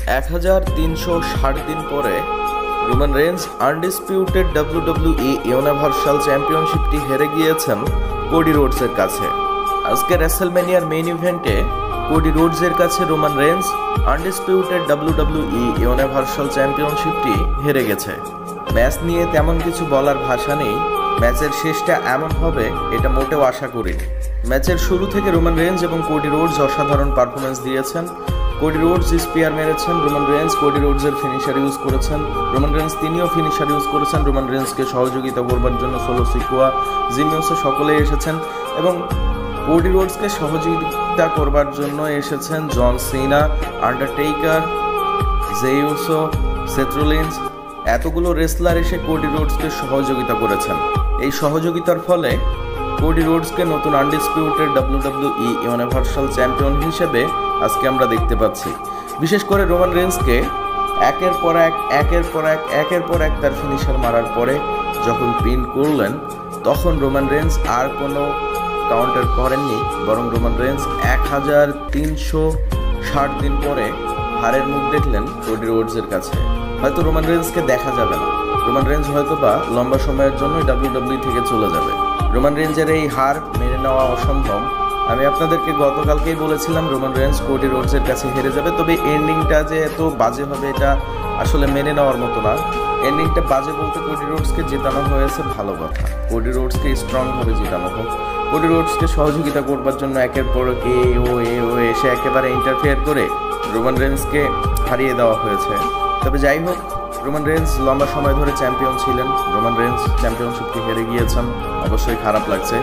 1360 দিন পরে Roman Reigns undisputed WWE universal চ্যাম্পিয়নশিপটি হেরে গিয়েছেন কোডি রোডসের কাছে। আজকে রেসলম্যানিয়ার মেইন ইভেন্টে কোডি রোডসের কাছে Roman Reigns undisputed WWE universal চ্যাম্পিয়নশিপটি হেরে গেছে। ম্যাচ নিয়ে তেমন কিছু বলার ভাষা নেই। ম্যাচের শেষটা এমন হবে এটা মোটেও আশা করিনি। ম্যাচের শুরু থেকে রোমান রেঞ্জ এবং কোডি রোডস অসাধারণ পারফরমেন্স দিয়েছেন। কোডি রোডস স্পিয়ার মেরেছেন, রোমান রেঞ্জ কোডি রোডসের ফিনিশার ইউজ করেছেন, রোমান রেঞ্জ তিনিও ফিনিশার ইউজ করেছেন। রোমান রেঞ্জকে সহযোগিতা করবার জন্য সোলো সিকোয়া, জিমিওসো সকলেই এসেছেন এবং কোডি রোডসকে সহযোগিতা করবার জন্য এসেছেন জন সিনা, আন্ডারটেকার, জেউসো, সেথ রোলিন্স। এতগুলো রেসলার এসে কোডি রোডসকে সহযোগিতা করেছেন। এই সহযোগিতার ফলে কোডি রোডসকে নতুন আনডিসপিউটেড ডাব্লিউডাব্লিউই ইউনিভার্সাল চ্যাম্পিয়ন হিসেবে আজকে আমরা দেখতে পাচ্ছি। বিশেষ করে রোমান রেঞ্জকে একের পর এক তার ফিনিশার মারার পরে যখন পিন করলেন, তখন রোমান রেঞ্জ আর কোনো কাউন্টার করেননি, বরং রোমান রেঞ্জ 1360 দিন পরে হারের মুখ দেখলেন কোডি রোডসের কাছে। হয়তো রোমান রেঞ্জকে দেখা যাবে না, রোমান রেঞ্জ হয়তো বা লম্বা সময়ের জন্য ডাব্লিউডাব্লিউ থেকে চলে যাবে। রোমান রেঞ্জের এই হার মেনে নেওয়া অসম্ভব। আমি আপনাদেরকে গতকালকেই বলেছিলাম রোমান রেঞ্জ কোডি রোডসের কাছে হেরে যাবে, তবে এন্ডিংটা যে এত বাজে হবে এটা আসলে মেনে নেওয়ার মতো না। এন্ডিংটা বাজে বলতে কোডি রোডসকে জেতানো হয়েছে, ভালো কথা। কোডি রোডসকে স্ট্রংভাবে জেতানো হোক। কোডি রোডসকে সহযোগিতা করবার জন্য একের পর ও এসে একেবারে ইন্টারফেয়ার করে রোমান রেঞ্জকে হারিয়ে দেওয়া হয়েছে। তবে যাই হোক, রোমান রেঞ্জ লম্বা সময় ধরে চ্যাম্পিয়ন ছিলেন। রোমান রেঞ্জ চ্যাম্পিয়নশিপটি হেরে গিয়েছেন, অবশ্যই খারাপ লাগছে।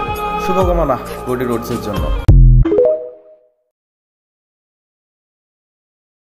শুভকামনা কোডি রোডসের জন্য।